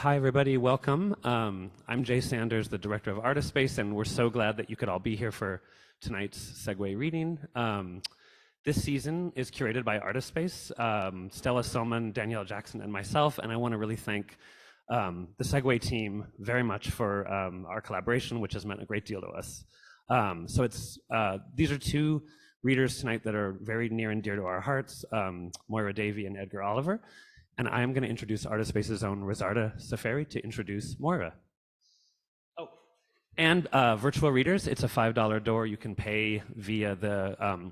Hi, everybody. Welcome. I'm Jay Sanders, the director of Artist Space, and we're so glad that you could all be here for tonight's Segue reading. This season is curated by Artist Space, Stella Soman, Danielle Jackson, and myself, and I want to really thank the Segue team very much for our collaboration, which has meant a great deal to us. These are two readers tonight that are very near and dear to our hearts, Moira Davey and Edgar Oliver. And I am going to introduce Artist Space's own Rosarda Safari to introduce Moira. Oh, and virtual readers, it's a $5 door. You can pay via the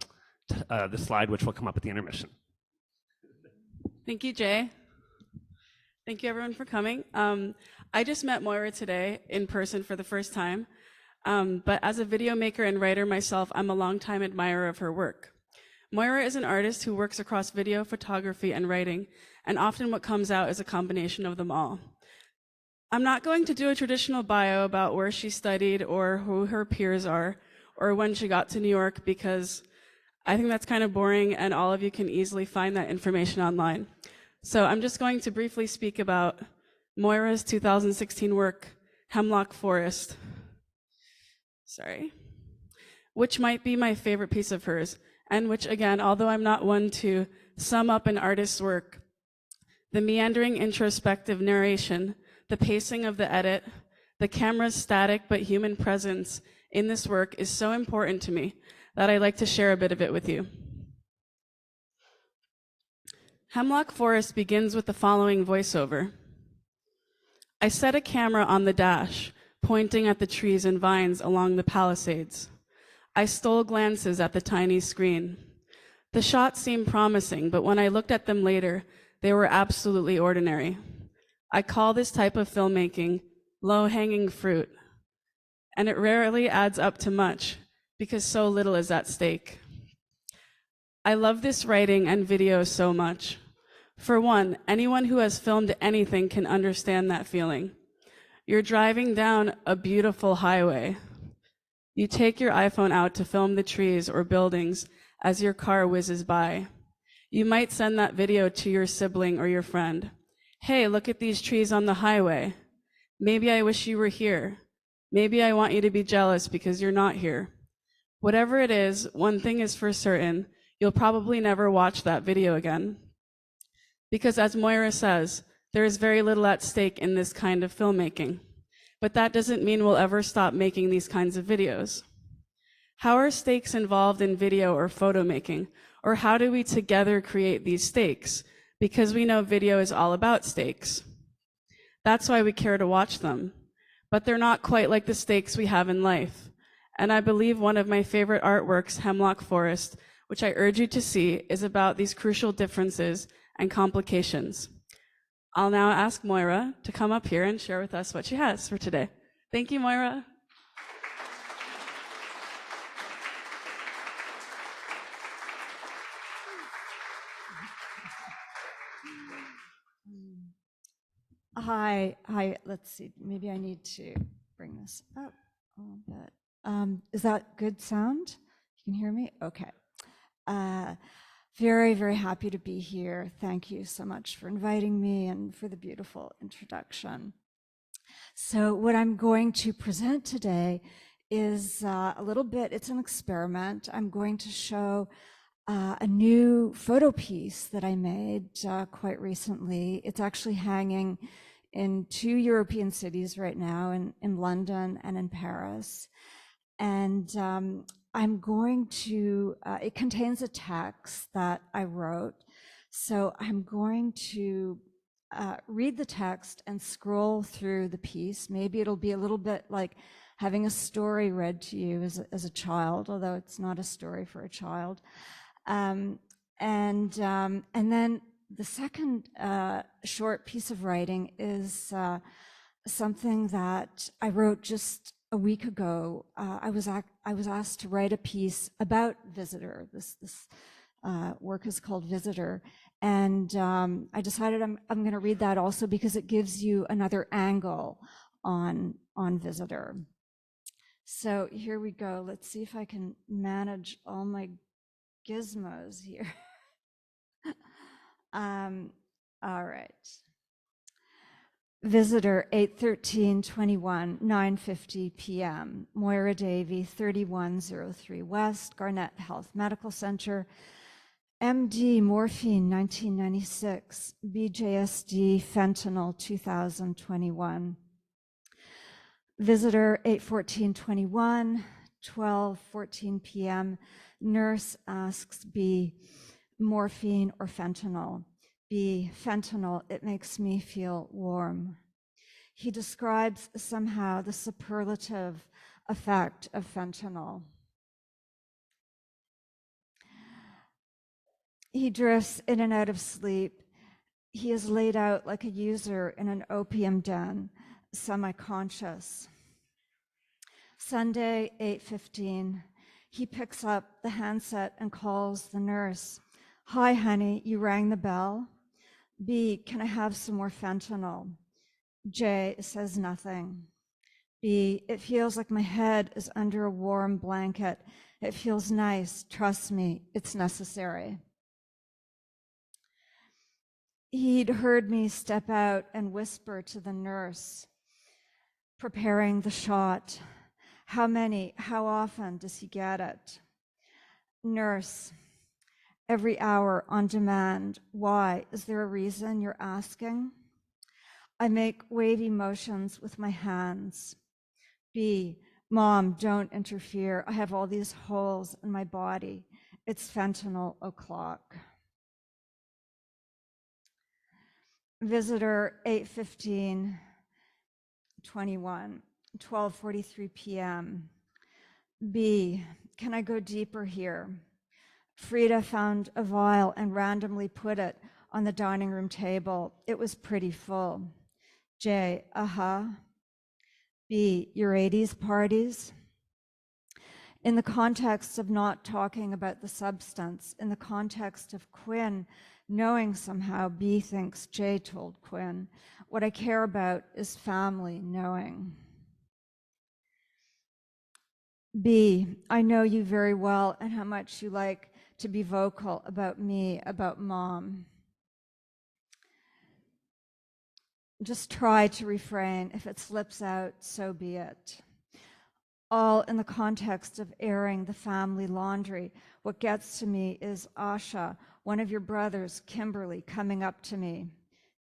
slide, which will come up at the intermission. Thank you, Jay. Thank you, everyone, for coming. I just met Moira today in person for the first time, but as a video maker and writer myself, I'm a longtime admirer of her work. Moira is an artist who works across video, photography, and writing, and often what comes out is a combination of them all. I'm not going to do a traditional bio about where she studied or who her peers are or when she got to New York, because I think that's kind of boring and all of you can easily find that information online. So I'm just going to briefly speak about Moira's 2016 work, Hemlock Forest, which might be my favorite piece of hers, and which, again, although I'm not one to sum up an artist's work, the meandering introspective narration, the pacing of the edit, the camera's static but human presence in this work is so important to me that I'd like to share a bit of it with you. Hemlock Forest begins with the following voiceover. I set a camera on the dash, pointing at the trees and vines along the Palisades. I stole glances at the tiny screen. The shots seemed promising, but when I looked at them later, they were absolutely ordinary. I call this type of filmmaking low-hanging fruit, and it rarely adds up to much because so little is at stake. I love this writing and video so much. For one, anyone who has filmed anything can understand that feeling. You're driving down a beautiful highway. You take your iPhone out to film the trees or buildings as your car whizzes by. You might send that video to your sibling or your friend. Hey, look at these trees on the highway. Maybe I wish you were here. Maybe I want you to be jealous because you're not here. Whatever it is, one thing is for certain, you'll probably never watch that video again. Because as Moira says, there is very little at stake in this kind of filmmaking. But that doesn't mean we'll ever stop making these kinds of videos. How are stakes involved in video or photo making? Or how do we together create these stakes? Because we know video is all about stakes. That's why we care to watch them. But they're not quite like the stakes we have in life. And I believe one of my favorite artworks, Hemlock Forest, which I urge you to see, is about these crucial differences and complications. I'll now ask Moira to come up here and share with us what she has for today. Thank you, Moira. Hi, let's see, maybe I need to bring this up a little bit. Is that good sound? You can hear me? Okay. Very, very happy to be here. Thank you so much for inviting me and for the beautiful introduction. So what I'm going to present today is a little bit, it's an experiment. I'm going to show a new photo piece that I made quite recently. It's actually hanging in 2 European cities right now, in London and in Paris. And I'm going to, it contains a text that I wrote. So I'm going to read the text and scroll through the piece. Maybe it'll be a little bit like having a story read to you as a child, although it's not a story for a child. And then the second short piece of writing is something that I wrote just a week ago. I was asked to write a piece about Visitor. This work is called Visitor, and I decided I'm going to read that also because it gives you another angle on Visitor. So here we go. Let's see if I can manage all my gizmos here. All right. Visitor 81321, 9:50 p.m. Moira Davy, 3103 West, Garnett Health Medical Center. MD morphine 1996, BJSD fentanyl 2021. Visitor 81421, 12:14 p.m. Nurse asks B, morphine or fentanyl? B, fentanyl, it makes me feel warm. He describes somehow the superlative effect of fentanyl. He drifts in and out of sleep. He is laid out like a user in an opium den, semi-conscious. Sunday, 8:15, he picks up the handset and calls the nurse. Hi, honey, you rang the bell? B, can I have some more fentanyl? J says nothing. B, it feels like my head is under a warm blanket. It feels nice, trust me, it's necessary. He'd heard me step out and whisper to the nurse, preparing the shot. How many, how often does he get it? Nurse, every hour on demand. Why? Is there a reason you're asking? I make wavy motions with my hands. B, Mom, don't interfere. I have all these holes in my body. It's fentanyl o'clock. Visitor 8:15:21, 12:43 p.m. B, can I go deeper here? Frida found a vial and randomly put it on the dining room table. It was pretty full. J, B, your 80s parties? In the context of not talking about the substance, in the context of Quinn knowing somehow B thinks J told Quinn, what I care about is family knowing. B, I know you very well and how much you like to be vocal about me, about Mom. Just try to refrain. If it slips out, so be it. All in the context of airing the family laundry. What gets to me is Asha, one of your brothers, Kimberly, coming up to me.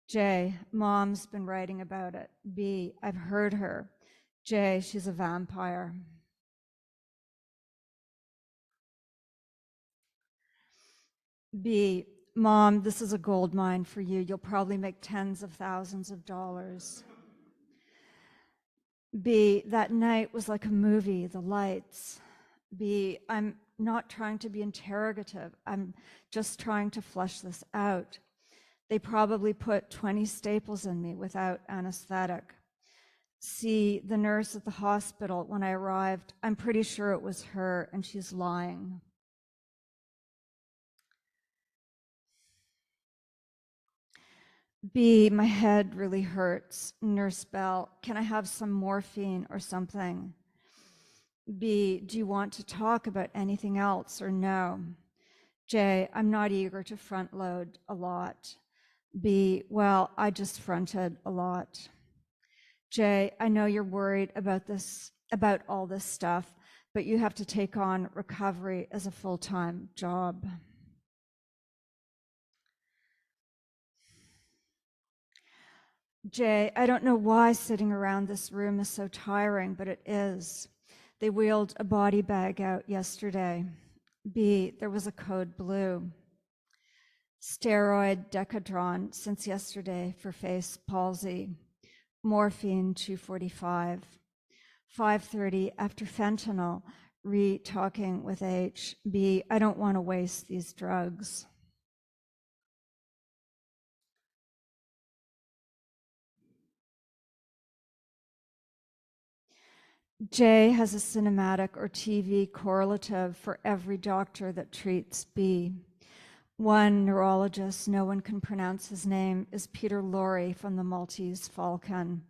J, Mom's been writing about it. B, I've heard her. J, she's a vampire. B, Mom, this is a gold mine for you. You'll probably make tens of thousands of dollars. B, that night was like a movie, the lights. B, I'm not trying to be interrogative. I'm just trying to flush this out. They probably put 20 staples in me without anesthetic. C, the nurse at the hospital, when I arrived, I'm pretty sure it was her and she's lying. B, my head really hurts. Nurse Bell, can I have some morphine or something? B, do you want to talk about anything else or no? J, I'm not eager to front load a lot. B, well, I just fronted a lot. J, I know you're worried about this, about all this stuff, but you have to take on recovery as a full-time job. J, I don't know why sitting around this room is so tiring, but it is. They wheeled a body bag out yesterday. B, there was a code blue. Steroid Decadron since yesterday for face palsy. Morphine 245. 5:30 after fentanyl, re-talking with H. B, I don't want to waste these drugs. J has a cinematic or TV correlative for every doctor that treats B. One neurologist, no one can pronounce his name, is Peter Lorre from the Maltese Falcon.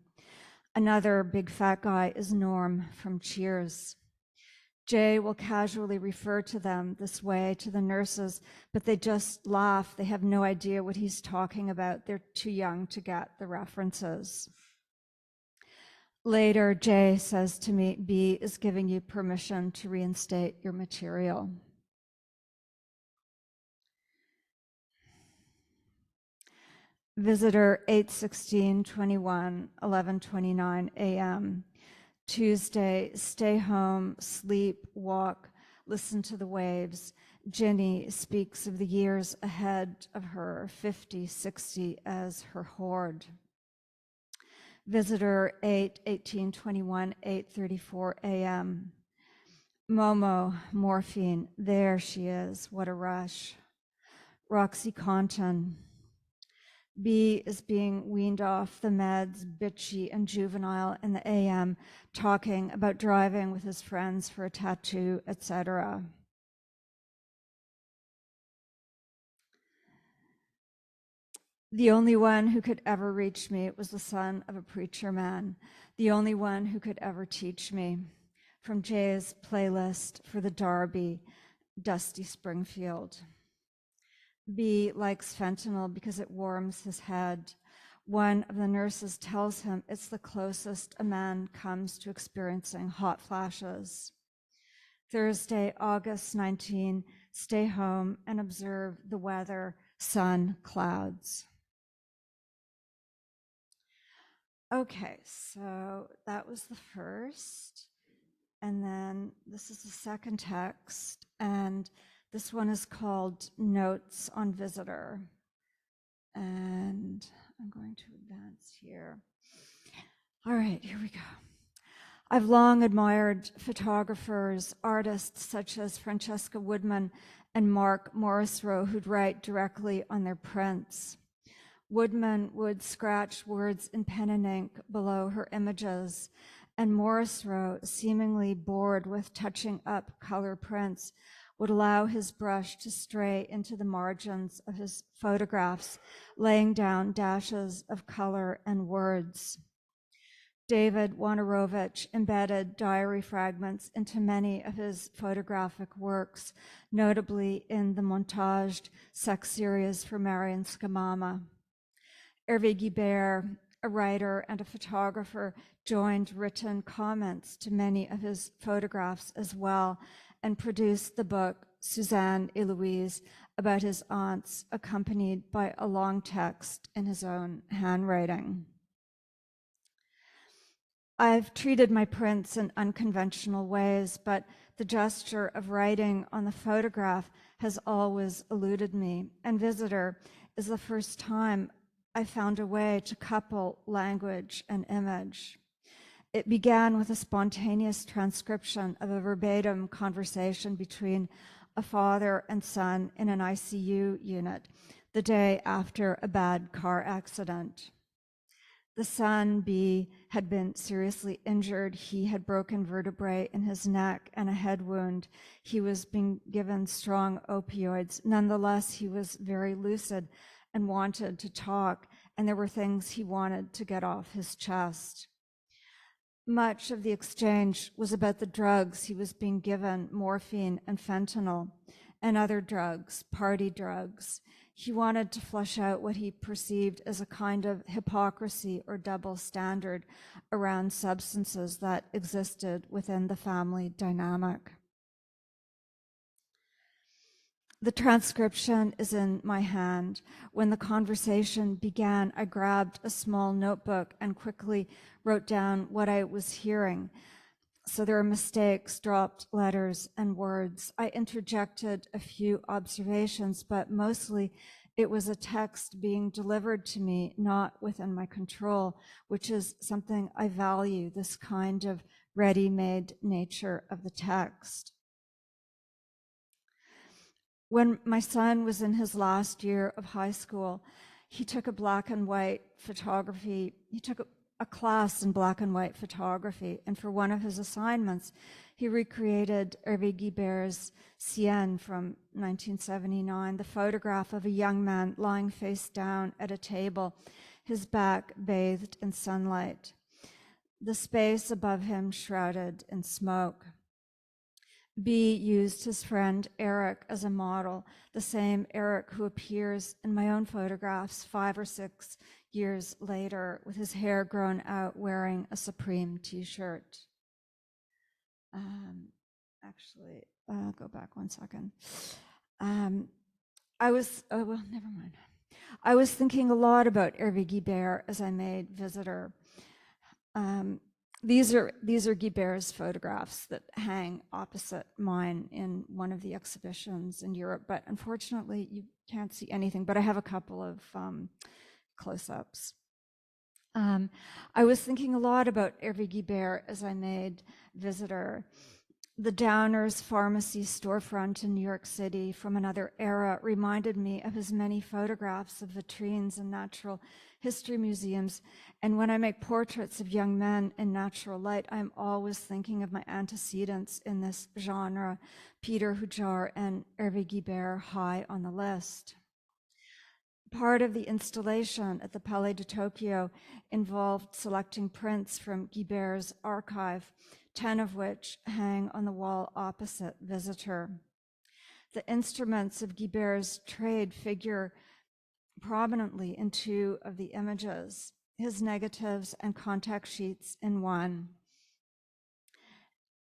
Another big fat guy is Norm from Cheers. Jay will casually refer to them this way to the nurses, but they just laugh. They have no idea what he's talking about. They're too young to get the references. Later, Jay says to me, B is giving you permission to reinstate your material. Visitor 8/16/21, 11:29 a.m. Tuesday, stay home, sleep, walk, listen to the waves. Ginny speaks of the years ahead of her, 50, 60 as her hoard. Visitor 8/18/21, 8:34 a.m. Momo, morphine, there she is, what a rush. Roxy Conton. B is being weaned off the meds, bitchy and juvenile in the AM, talking about driving with his friends for a tattoo, etc. The only one who could ever reach me was the son of a preacher man, the only one who could ever teach me. From Jay's playlist for the Derby, Dusty Springfield. B likes fentanyl because it warms his head. One of the nurses tells him it's the closest a man comes to experiencing hot flashes. Thursday, August 19, stay home and observe the weather, sun, clouds. Okay, so that was the first. And then this is the second text, and this one is called Notes on Visitor. And I'm going to advance here. All right, here we go. I've long admired photographers, artists such as Francesca Woodman and Mark Morrisroe, who'd write directly on their prints. Woodman would scratch words in pen and ink below her images, and Morrisroe, seemingly bored with touching up color prints, would allow his brush to stray into the margins of his photographs, laying down dashes of color and words. David Wanarovich embedded diary fragments into many of his photographic works, notably in the montaged sex series for Marion Skamama. Hervé Guibert, a writer and a photographer, joined written comments to many of his photographs as well, and produced the book Suzanne et Louise about his aunts, accompanied by a long text in his own handwriting. I've treated my prints in unconventional ways, but the gesture of writing on the photograph has always eluded me, and Visitor is the first time I found a way to couple language and image. It began with a spontaneous transcription of a verbatim conversation between a father and son in an ICU unit the day after a bad car accident. The son, B, had been seriously injured. He had broken vertebrae in his neck and a head wound. He was being given strong opioids. Nonetheless, he was very lucid and wanted to talk, and there were things he wanted to get off his chest. Much of the exchange was about the drugs he was being given, morphine and fentanyl, and other drugs, party drugs. He wanted to flesh out what he perceived as a kind of hypocrisy or double standard around substances that existed within the family dynamic. The transcription is in my hand. When the conversation began, I grabbed a small notebook and quickly wrote down what I was hearing. So there are mistakes, dropped letters and words. I interjected a few observations, but mostly it was a text being delivered to me, not within my control, which is something I value, this kind of ready-made nature of the text. When my son was in his last year of high school, he took a black and white photography. He took a class in black and white photography, and for one of his assignments, he recreated Hervé Guibert's Sienne from 1979, the photograph of a young man lying face down at a table, his back bathed in sunlight, the space above him shrouded in smoke. B used his friend Eric as a model, the same Eric who appears in my own photographs 5 or 6 years later with his hair grown out wearing a Supreme t-shirt. Actually, go back one second. Well, never mind. I was thinking a lot about Hervé Guibert as I made Visitor. These are Guibert's photographs that hang opposite mine in one of the exhibitions in Europe, but unfortunately you can't see anything, but I have a couple of close-ups. I was thinking a lot about Hervé Guibert as I made Visitor. The Downers Pharmacy storefront in New York City from another era reminded me of his many photographs of vitrines and natural history museums. And when I make portraits of young men in natural light, I'm always thinking of my antecedents in this genre, Peter Hujar and Hervé Guibert high on the list. Part of the installation at the Palais de Tokyo involved selecting prints from Guibert's archive, 10 of which hang on the wall opposite Visitor. The instruments of Guibert's trade figure prominently in 2 of the images, his negatives and contact sheets in one,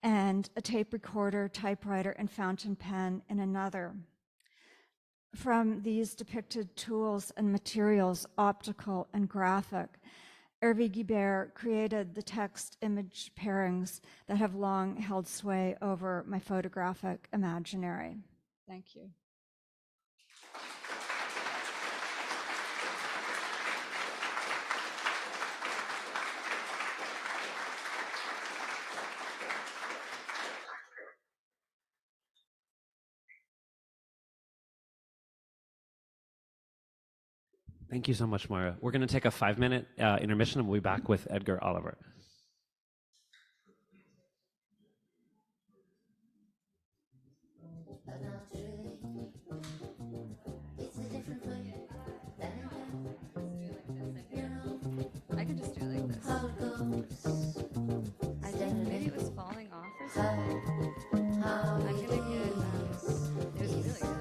and a tape recorder, typewriter, and fountain pen in another. From these depicted tools and materials, optical and graphic, Hervé Guibert created the text-image pairings that have long held sway over my photographic imaginary. Thank you. Thank you so much, Moira. We're going to take a 5-minute intermission and we'll be back with Edgar Oliver. I could just do it like this. I think maybe it was falling off or something. I'm gonna get, it was really good.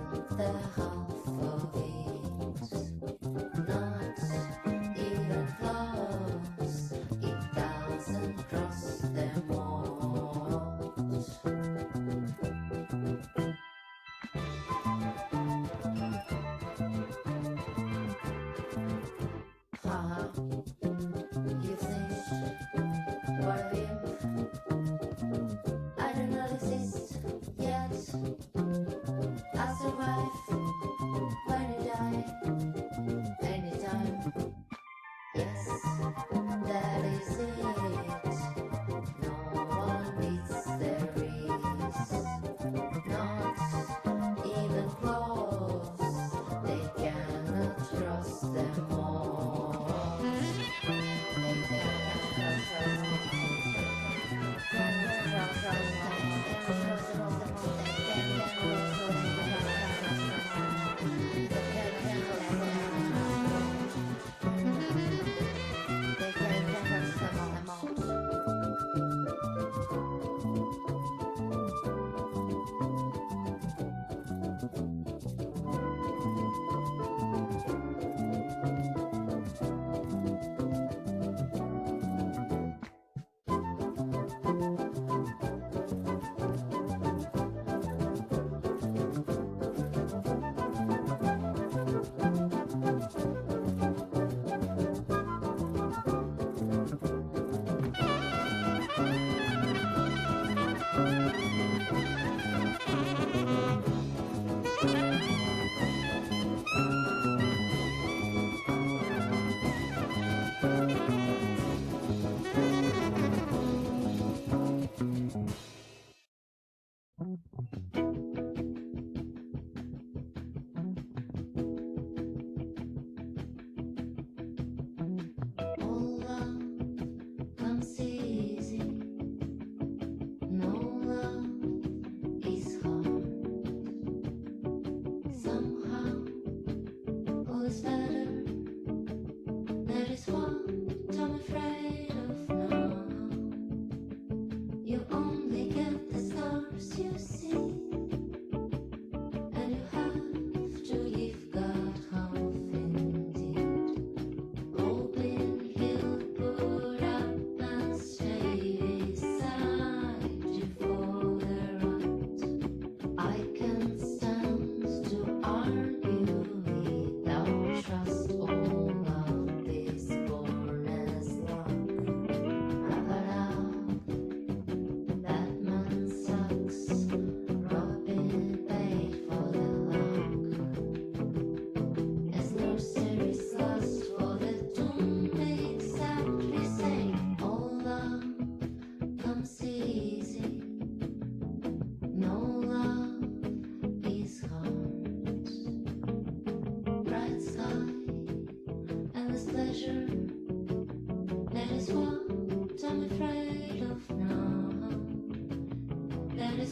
You only get the stars you see.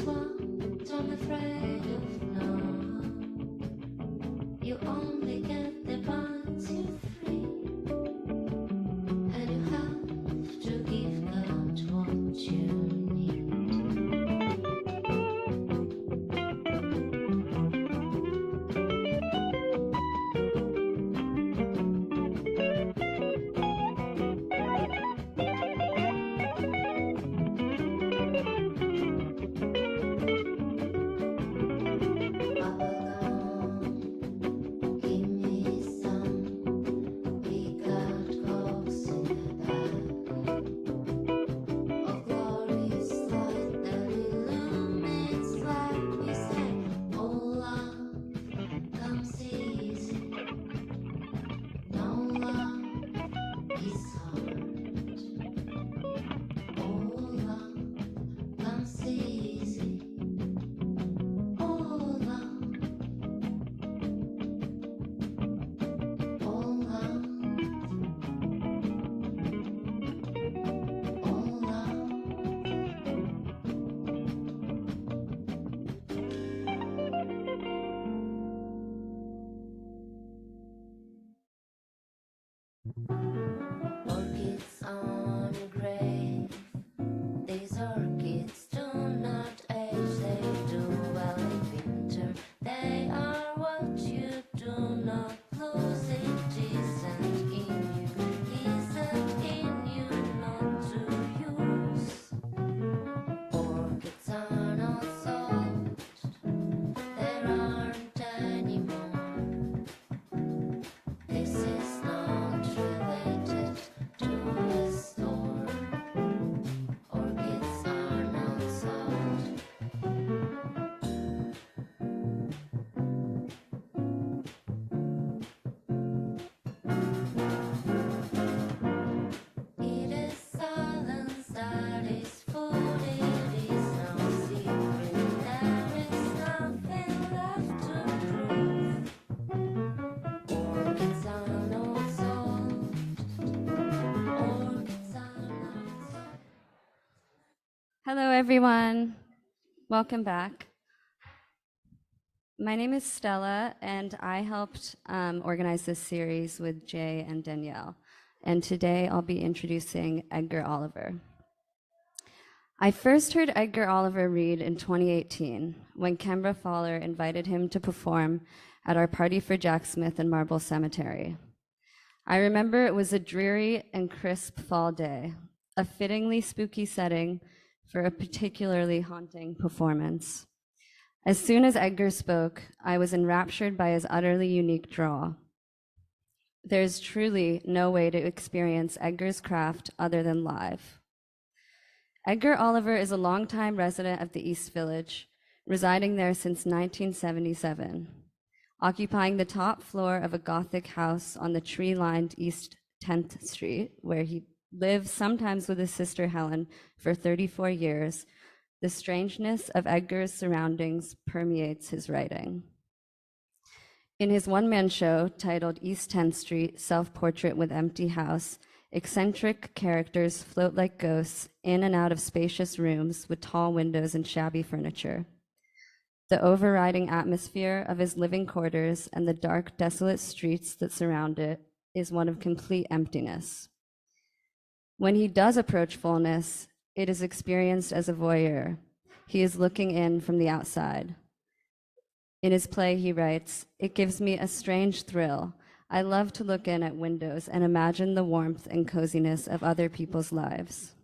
what I'm afraid of now. You only get the ones you free, and you have to give God what you need. Bubblegum, give me some. We got cokes in the bag of glorious light that illuminates like we say. Oh, love comes easy. No love is hard. Oh, love comes easy. Oh, love. Oh, love. Oh, love. Orchids on a grave. These orchids do not age, they do well in winter. They are what you do not lose. It isn't in you not to use. Orchids are not sold, there aren't any more. This is not related to a store. Orchids are not sold. It is silence that is food. It is no secret. There is nothing left to prove. Orchids are not sold. Orchids are not sold. Hello, everyone. Welcome back. My name is Stella, and I helped organize this series with Jay and Danielle. And today I'll be introducing Edgar Oliver. I first heard Edgar Oliver read in 2018 when Kembra Fowler invited him to perform at our party for Jack Smith in Marble Cemetery. I remember it was a dreary and crisp fall day, a fittingly spooky setting for a particularly haunting performance. As soon as Edgar spoke, I was enraptured by his utterly unique draw. There is truly no way to experience Edgar's craft other than live. Edgar Oliver is a longtime resident of the East Village, residing there since 1977, occupying the top floor of a Gothic house on the tree-lined East 10th Street, where he lives sometimes with his sister Helen for 34 years. The strangeness of Edgar's surroundings permeates his writing. In his one-man show titled East 10th Street, Self-Portrait with Empty House, eccentric characters float like ghosts in and out of spacious rooms with tall windows and shabby furniture. The overriding atmosphere of his living quarters and the dark, desolate streets that surround it is one of complete emptiness. When he does approach fullness, it is experienced as a voyeur. He is looking in from the outside. In his play, he writes, "It gives me a strange thrill. I love to look in at windows and imagine the warmth and coziness of other people's lives."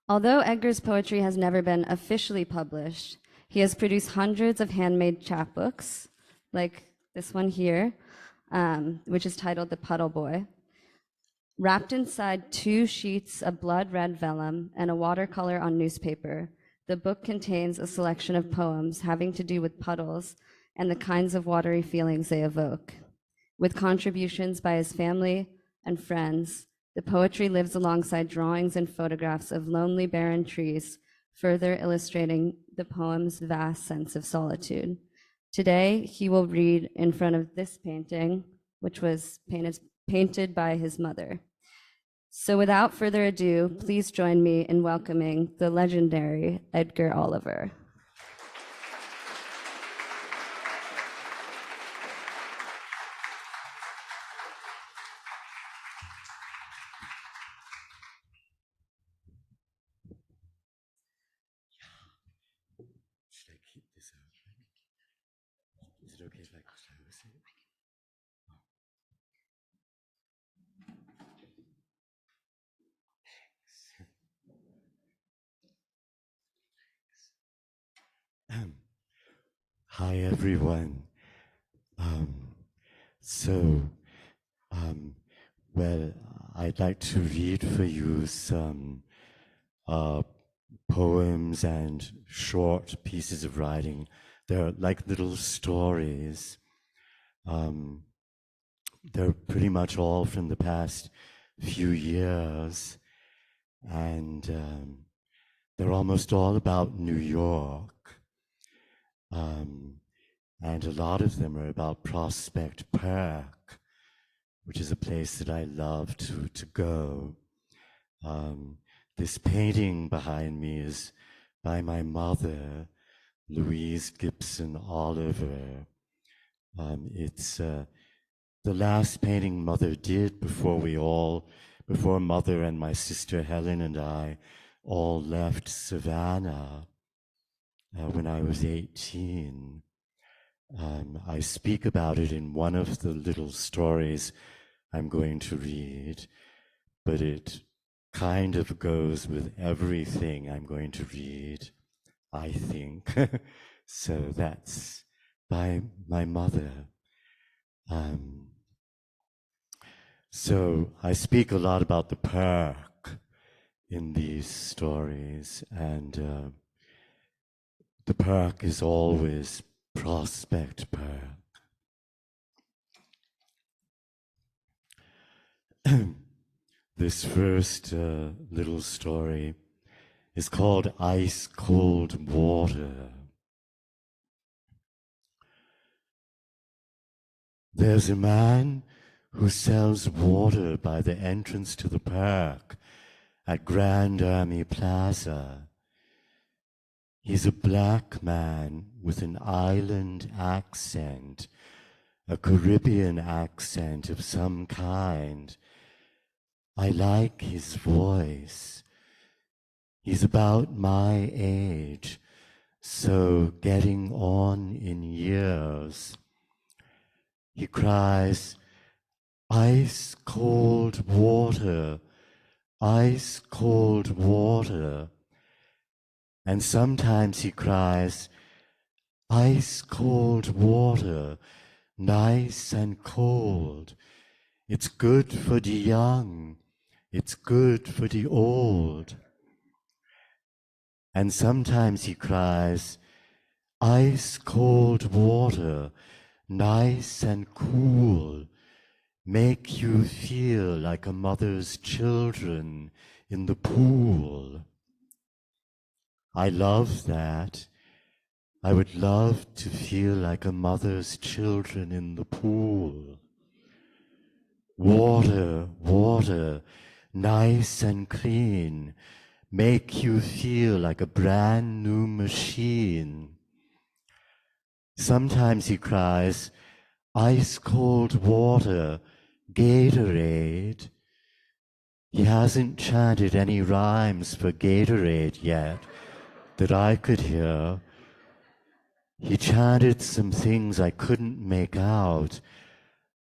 Although Edgar's poetry has never been officially published, he has produced hundreds of handmade chapbooks, like this one here, which is titled The Puddle Boy. Wrapped inside 2 sheets of blood-red vellum and a watercolor on newspaper, the book contains a selection of poems having to do with puddles and the kinds of watery feelings they evoke. With contributions by his family and friends, the poetry lives alongside drawings and photographs of lonely, barren trees, further illustrating the poem's vast sense of solitude. Today, he will read in front of this painting, which was painted by his mother. So without further ado, please join me in welcoming the legendary Edgar Oliver. Should I keep this open? Is it okay if I close it? Hi, everyone. Um, so, well, I'd like to read for you some poems and short pieces of writing. They're like little stories. They're pretty much all from the past few years, and they're almost all about New York. And a lot of them are about Prospect Park, which is a place that I love to go. This painting behind me is by my mother, Louise Gibson Oliver. It's the last painting Mother did before Mother and my sister Helen and I all left Savannah when I was 18. I speak about it in one of the little stories I'm going to read, but it kind of goes with everything I'm going to read, I think. So that's by my mother. So I speak a lot about the park in these stories, and the park is always Prospect Park. This first little story is called Ice Cold Water. There's a man who sells water by the entrance to the park at Grand Army Plaza. He's a black man with an island accent, a Caribbean accent of some kind. I like his voice. He's about my age, so getting on in years. He cries, "Ice cold water, ice cold water." And sometimes he cries, "Ice cold water, nice and cold. It's good for the young, it's good for the old." And sometimes he cries, "Ice cold water, nice and cool, make you feel like a mother's children in the pool." I love that. I would love to feel like a mother's children in the pool. Water, water, nice and clean, make you feel like a brand new machine. Sometimes he cries, "Ice cold water, Gatorade." He hasn't chanted any rhymes for Gatorade yet that I could hear. He chanted some things I couldn't make out.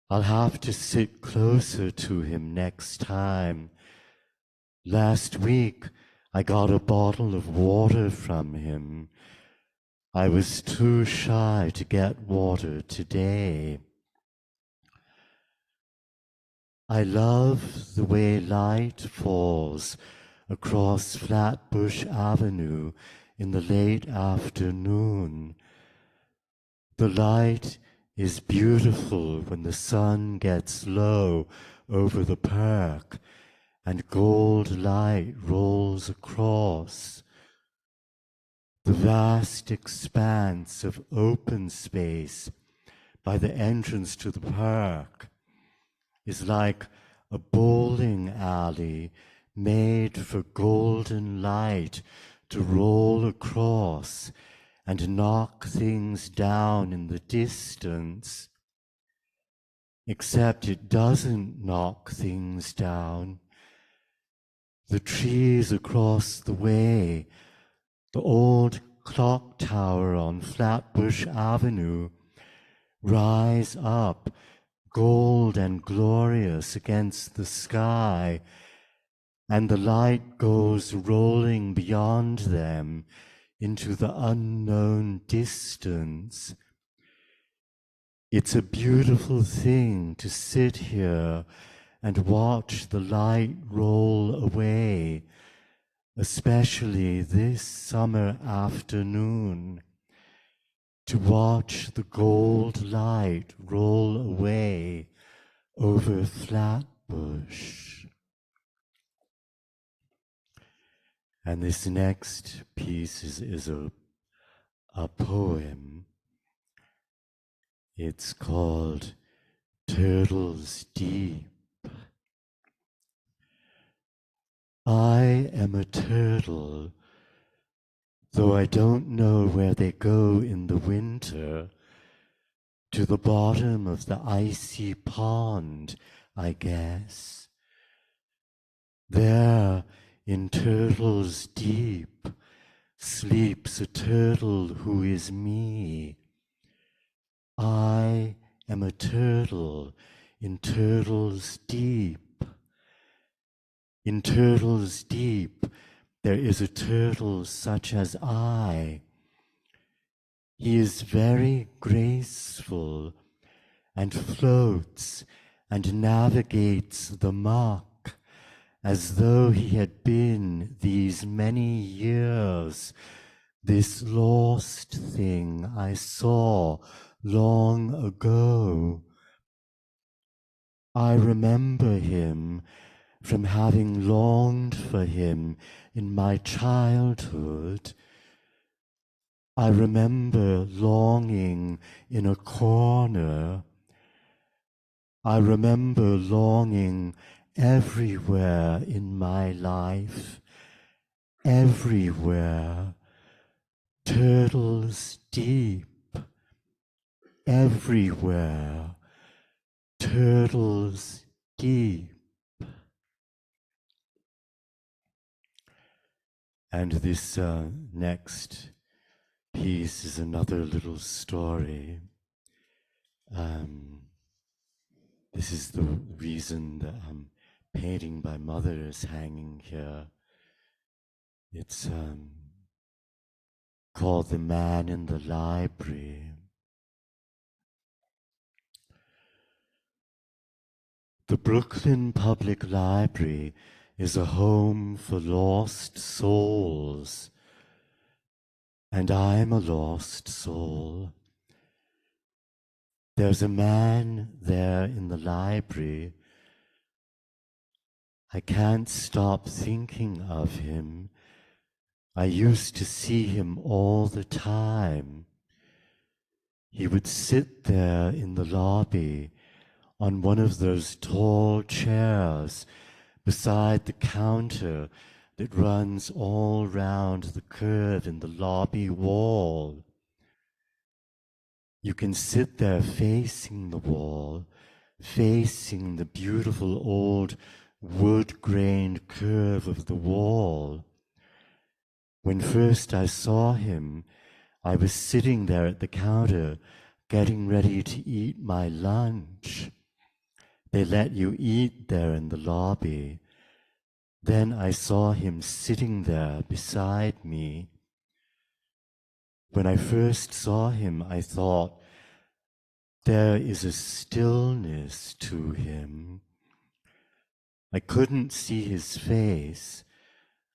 I'll have to sit closer to him next time. Last week, I got a bottle of water from him. I was too shy to get water today. I love the way light falls across Flatbush Avenue in the late afternoon. The light is beautiful when the sun gets low over the park and gold light rolls across. The vast expanse of open space by the entrance to the park is like a bowling alley made for golden light to roll across and knock things down in the distance. Except it doesn't knock things down. The trees across the way, the old clock tower on Flatbush Avenue, rise up, gold and glorious against the sky, and the light goes rolling beyond them into the unknown distance. It's a beautiful thing to sit here and watch the light roll away, especially this summer afternoon, to watch the gold light roll away over Flatbush. And this next piece is a poem. It's called Turtles Deep. I am a turtle, though I don't know where they go in the winter, to the bottom of the icy pond, I guess. There, in Turtles Deep, sleeps a turtle who is me. I am a turtle in Turtles Deep. In Turtles Deep, there is a turtle such as I. He is very graceful and floats and navigates the muck as though he had been these many years this lost thing I saw long ago. I remember him from having longed for him in my childhood. I remember longing in a corner. I remember longing everywhere in my life, everywhere. Turtles deep, everywhere. Turtles deep. And this next piece is another little story. This is the reason that painting by mother is hanging here. It's called The Man in the Library. The Brooklyn Public Library is a home for lost souls, and I'm a lost soul. There's a man there in the library. I can't stop thinking of him. I used to see him all the time. He would sit there in the lobby on one of those tall chairs beside the counter that runs all round the curve in the lobby wall. You can sit there facing the wall, facing the beautiful old wood-grained curve of the wall. When first I saw him, I was sitting there at the counter, getting ready to eat my lunch. They let you eat there in the lobby. Then I saw him sitting there beside me. When I first saw him, I thought, there is a stillness to him. I couldn't see his face.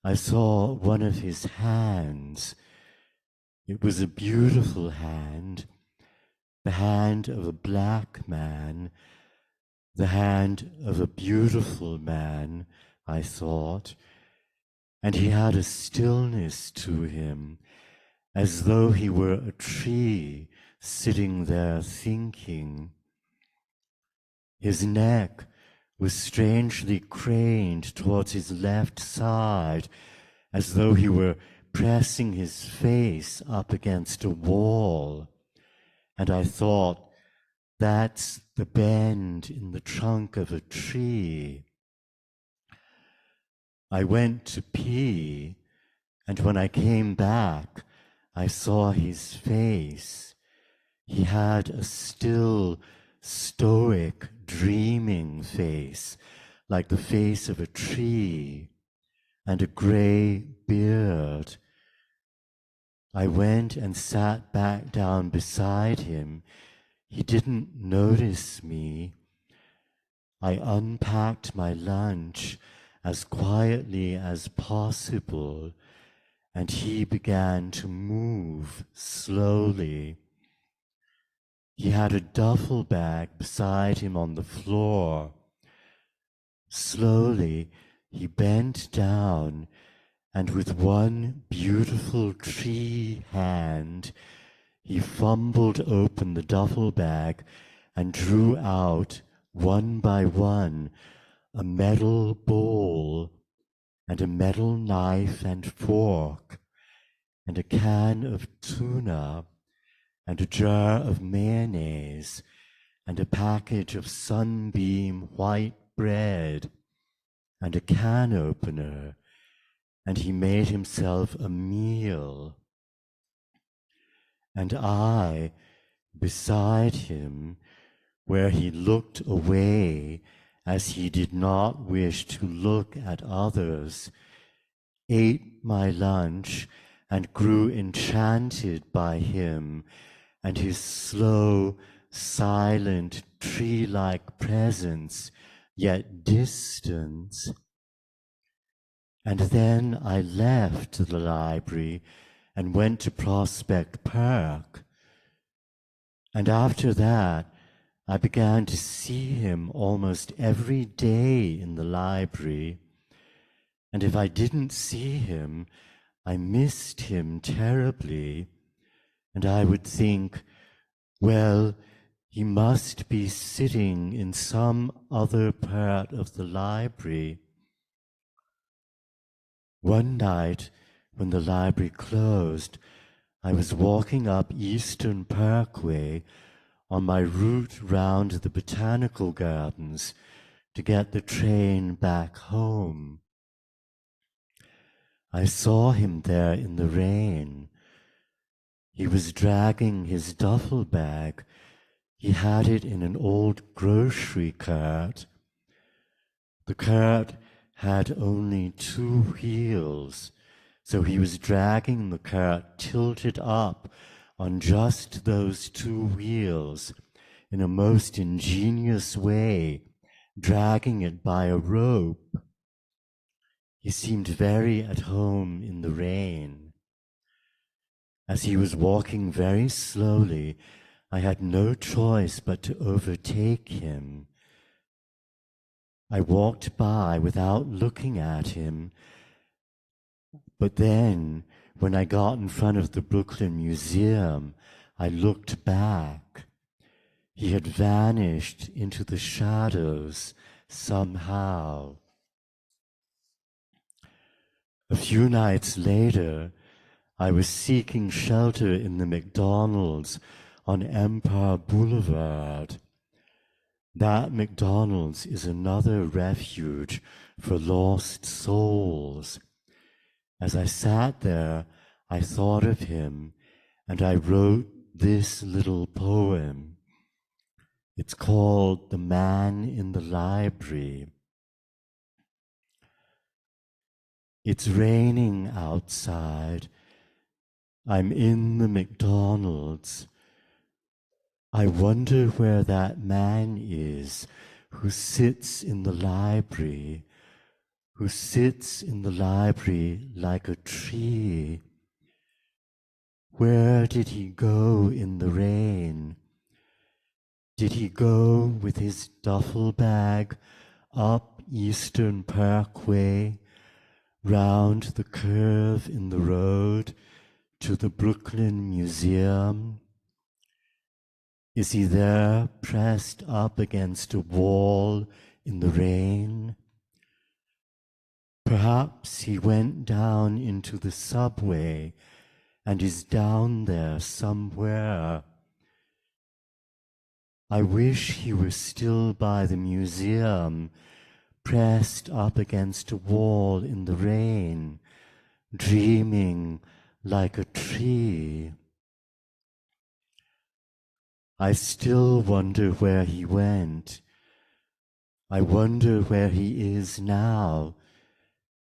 I saw one of his hands. It was a beautiful hand, the hand of a black man, the hand of a beautiful man, I thought, and he had a stillness to him, as though he were a tree sitting there thinking. His neck was strangely craned towards his left side, as though he were pressing his face up against a wall. And I thought, that's the bend in the trunk of a tree. I went to pee, and when I came back, I saw his face. He had a still, stoic, dreaming face, like the face of a tree, and a gray beard. I went and sat back down beside him. He didn't notice me. I unpacked my lunch as quietly as possible, and he began to move slowly. He had a duffel bag beside him on the floor. Slowly, he bent down, and with one beautiful tree hand, he fumbled open the duffel bag and drew out, one by one, a metal bowl and a metal knife and fork and a can of tuna and a jar of mayonnaise and a package of Sunbeam white bread and a can opener, and he made himself a meal. And I, beside him, where he looked away as he did not wish to look at others, ate my lunch and grew enchanted by him and his slow, silent, tree-like presence, yet distant. And then I left the library and went to Prospect Park. And after that, I began to see him almost every day in the library. And if I didn't see him, I missed him terribly. And I would think, well, he must be sitting in some other part of the library. One night, when the library closed, I was walking up Eastern Parkway on my route round the botanical gardens to get the train back home. I saw him there in the rain. He was dragging his duffel bag. He had it in an old grocery cart. The cart had only 2 wheels, so he was dragging the cart tilted up on just those 2 wheels in a most ingenious way, dragging it by a rope. He seemed very at home in the rain. As he was walking very slowly, I had no choice but to overtake him. I walked by without looking at him, but then, when I got in front of the Brooklyn Museum, I looked back. He had vanished into the shadows somehow. A few nights later, I was seeking shelter in the McDonald's on Empire Boulevard. That McDonald's is another refuge for lost souls. As I sat there, I thought of him, and I wrote this little poem. It's called The Man in the Library. It's raining outside. I'm in the McDonald's. I wonder where that man is who sits in the library, who sits in the library like a tree. Where did he go in the rain? Did he go with his duffel bag up Eastern Parkway, round the curve in the road to the Brooklyn Museum? Is he there pressed up against a wall in the rain. Perhaps he went down into the subway and is down there somewhere. I wish he were still by the museum, pressed up against a wall in the rain, dreaming like a tree. I still wonder where he went. I wonder where he is now.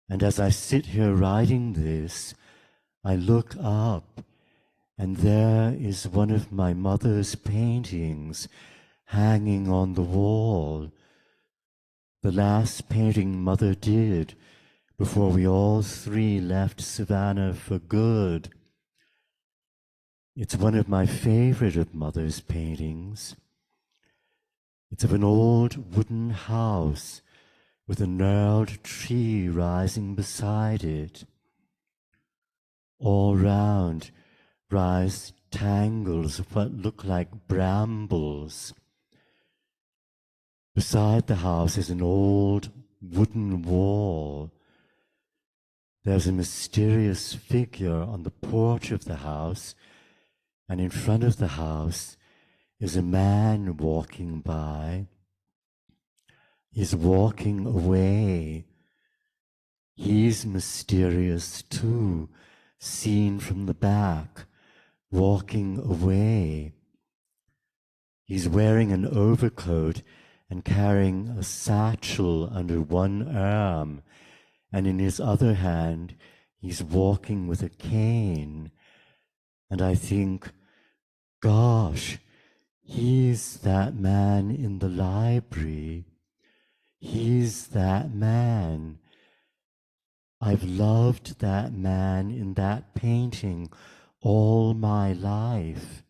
And as I sit here writing this, I look up, and there is one of my mother's paintings hanging on the wall. The last painting Mother did before we all three left Savannah for good. It's one of my favorite of Mother's paintings. It's of an old wooden house with a gnarled tree rising beside it. All round rise tangles of what look like brambles. Beside the house is an old wooden wall. There's a mysterious figure on the porch of the house, and in front of the house is a man walking by. He's walking away. He's mysterious too, seen from the back, walking away. He's wearing an overcoat and carrying a satchel under one arm, and in his other hand he's walking with a cane. And I think, gosh, he's that man in the library. He's that man. I've loved that man in that painting all my life.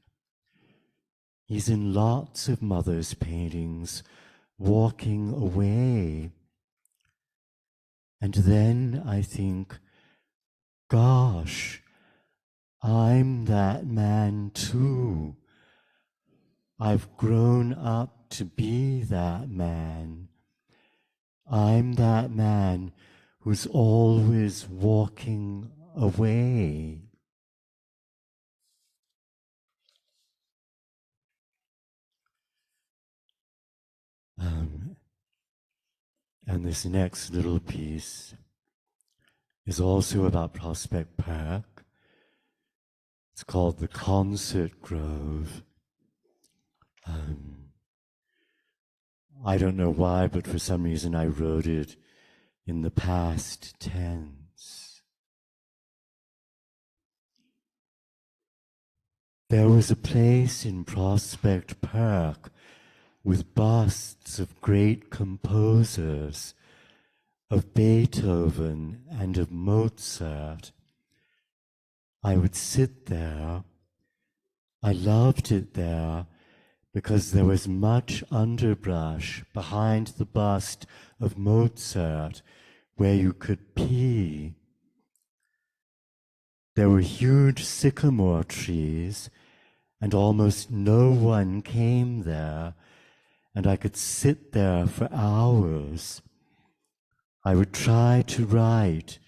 He's in lots of Mother's paintings, walking away. And then I think, gosh, I'm that man too. I've grown up to be that man. I'm that man who's always walking away. And this next little piece is also about Prospect Park. It's called The Concert Grove. I don't know why, but for some reason I wrote it in the past tense. There was a place in Prospect Park with busts of great composers, of Beethoven and of Mozart. I would sit there. I loved it there because there was much underbrush behind the bust of Mozart where you could pee. There were huge sycamore trees, and almost no one came there, and I could sit there for hours. I would try to write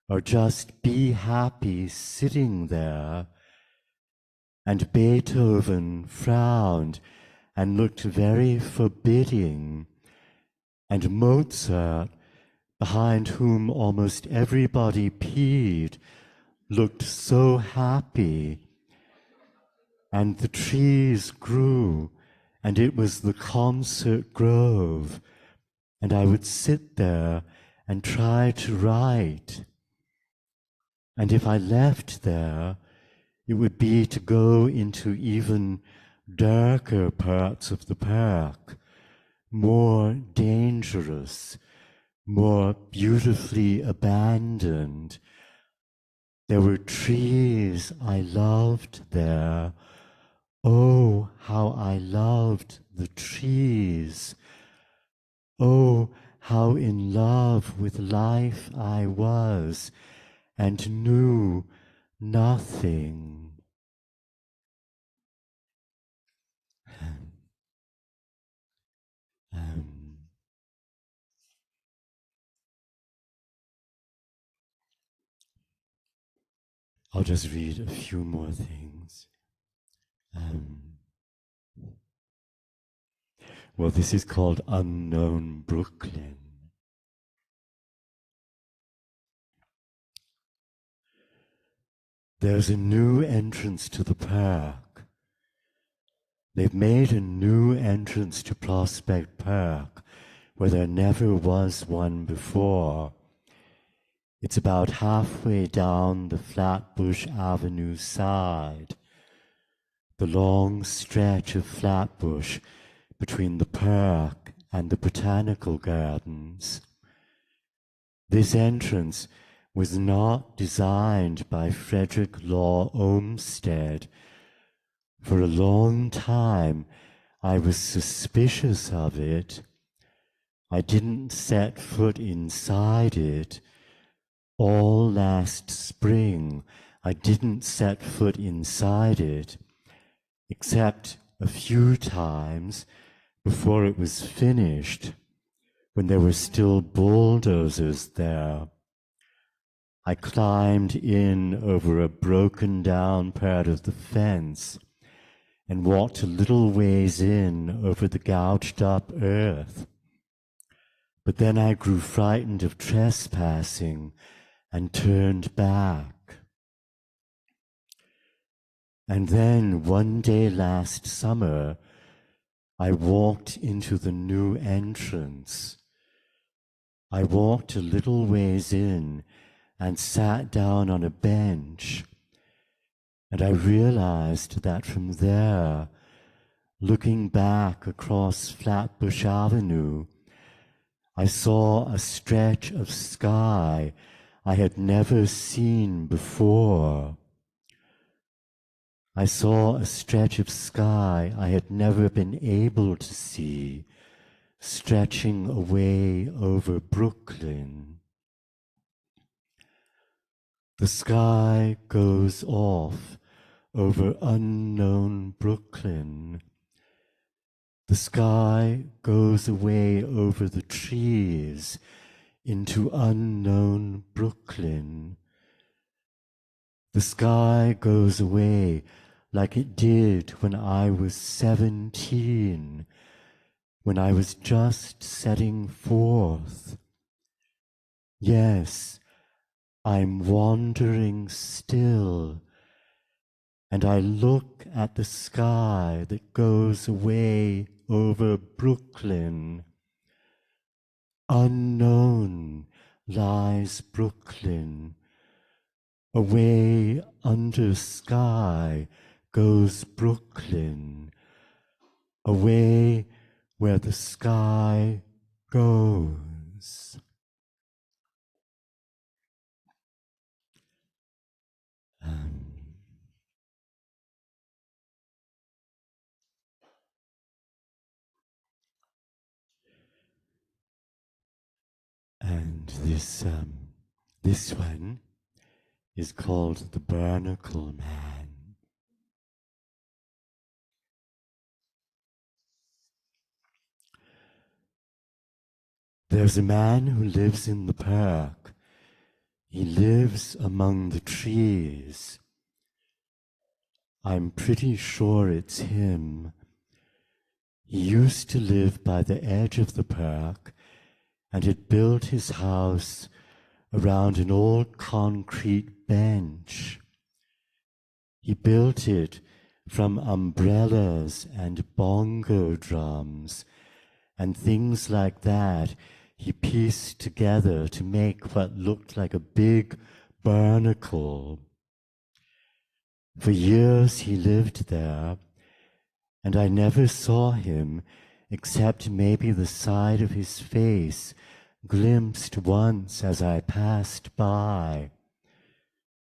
or just be happy sitting there, and Beethoven frowned and looked very forbidding, and Mozart, behind whom almost everybody peed, looked so happy, and the trees grew, and it was the concert grove, and I would sit there and try to write. And if I left there, it would be to go into even darker parts of the park, more dangerous, more beautifully abandoned. There were trees I loved there. Oh, how I loved the trees. Oh, how in love with life I was and knew nothing. I'll just read a few more things. Well, this is called Unknown Brooklyn. There's a new entrance to the park. They've made a new entrance to Prospect Park where there never was one before. It's about halfway down the Flatbush Avenue side, the long stretch of Flatbush between the park and the botanical gardens. This entrance was not designed by Frederick Law Olmsted. For a long time, I was suspicious of it. I didn't set foot inside it. All last spring, I didn't set foot inside it, except a few times before it was finished, when there were still bulldozers there. I climbed in over a broken down part of the fence and walked a little ways in over the gouged up earth. But then I grew frightened of trespassing and turned back. And then one day last summer, I walked into the new entrance. I walked a little ways in and sat down on a bench, and I realized that from there, looking back across Flatbush Avenue, I saw a stretch of sky I had never seen before. I saw a stretch of sky I had never been able to see, stretching away over Brooklyn. The sky goes off over unknown Brooklyn. The sky goes away over the trees into unknown Brooklyn. The sky goes away like it did when I was 17, when I was just setting forth. Yes, I'm wandering still, and I look at the sky that goes away over Brooklyn. Unknown lies Brooklyn. Away under sky goes Brooklyn. Away where the sky goes. And this one is called The Barnacle Man. There's a man who lives in the park. He lives among the trees. I'm pretty sure it's him. He used to live by the edge of the park and had built his house around an old concrete bench. He built it from umbrellas and bongo drums and things like that he pieced together to make what looked like a big barnacle. For years he lived there, and I never saw him except maybe the side of his face glimpsed once as I passed by.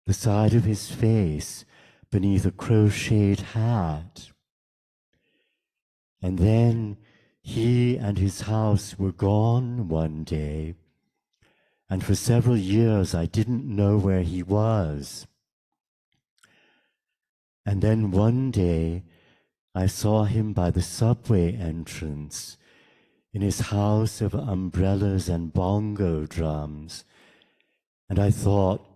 The side of his face beneath a crocheted hat. And then he and his house were gone one day, and for several years I didn't know where he was. And then one day I saw him by the subway entrance in his house of umbrellas and bongo drums, and I thought,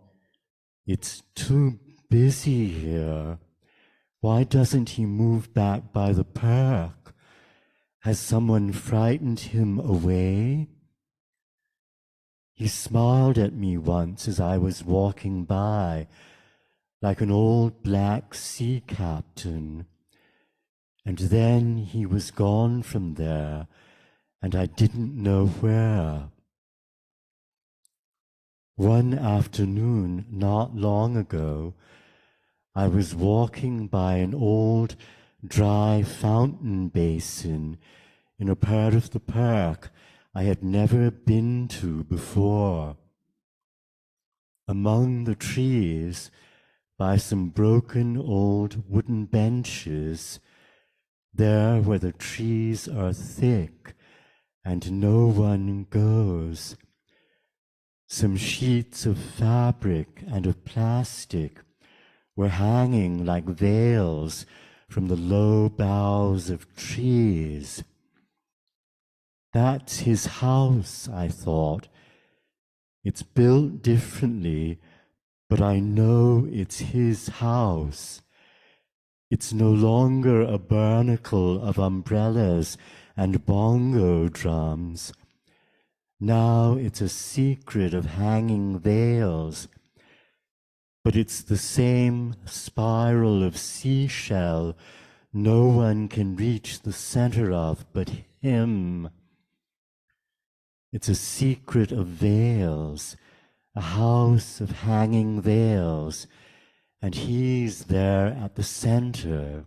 it's too busy here. Why doesn't he move back by the park? Has someone frightened him away? He smiled at me once as I was walking by, like an old black sea captain. And then he was gone from there, and I didn't know where. One afternoon, not long ago, I was walking by an old, dry fountain basin in a part of the park I had never been to before. Among the trees, by some broken old wooden benches, there where the trees are thick and no one goes, some sheets of fabric and of plastic were hanging like veils from the low boughs of trees. That's his house, I thought. It's built differently, but I know it's his house. It's no longer a barnacle of umbrellas and bongo drums. Now it's a secret of hanging veils, but it's the same spiral of seashell no one can reach the center of but him. It's a secret of veils, a house of hanging veils, and he's there at the center.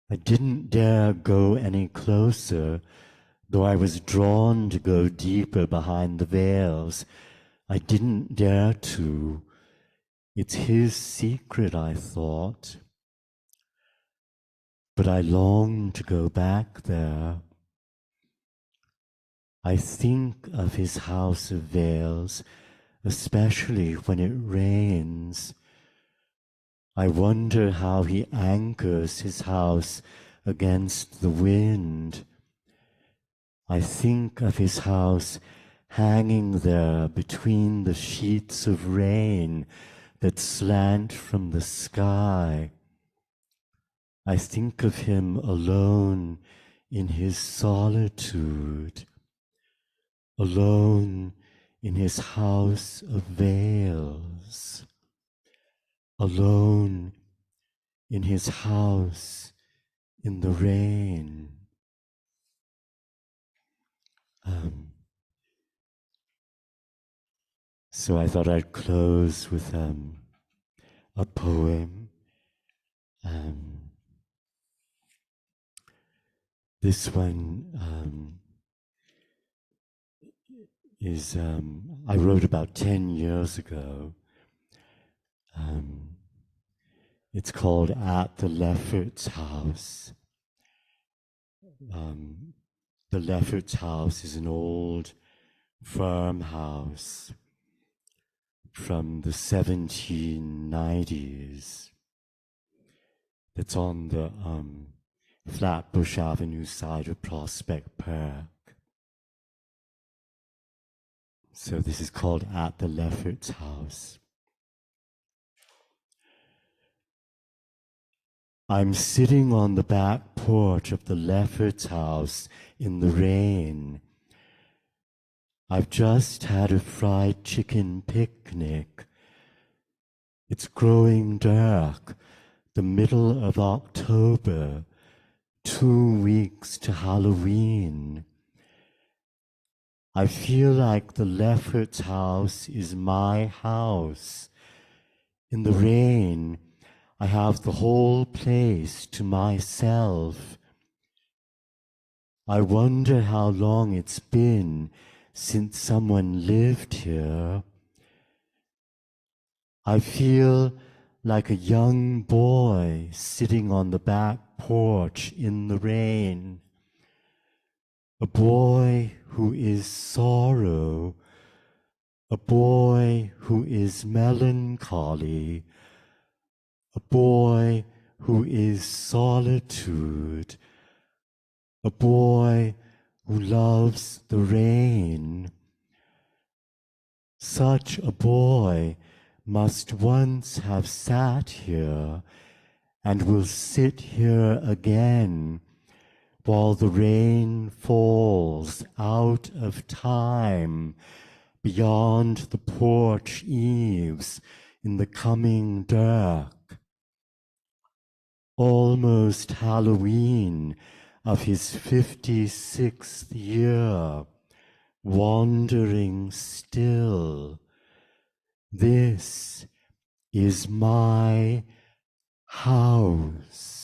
I didn't dare go any closer, though I was drawn to go deeper behind the veils. I didn't dare to. It's his secret, I thought. But I longed to go back there. I think of his house of veils, especially when it rains. I wonder how he anchors his house against the wind. I think of his house hanging there between the sheets of rain that slant from the sky. I think of him alone in his solitude, alone in his house of veils, alone in his house in the rain. So I thought I'd close with a poem. This one is I wrote about 10 years ago. It's called At the Lefferts' House. The Lefferts' house is an old farmhouse from the 1790s that's on the Flatbush Avenue side of Prospect Park. So this is called At the Lefferts' House. I'm sitting on the back porch of the Lefferts' house in the rain. I've just had a fried chicken picnic. It's growing dark, the middle of October, 2 weeks to Halloween. I feel like the Lefferts' house is my house. In the rain, I have the whole place to myself. I wonder how long it's been since someone lived here. I feel like a young boy sitting on the back porch in the rain. A boy who is sorrow, a boy who is melancholy, a boy who is solitude, a boy who loves the rain. Such a boy, must once have sat here and will sit here again while the rain falls out of time beyond the porch eaves in the coming dark. Almost Halloween of his 56th year, wandering still. This is my house.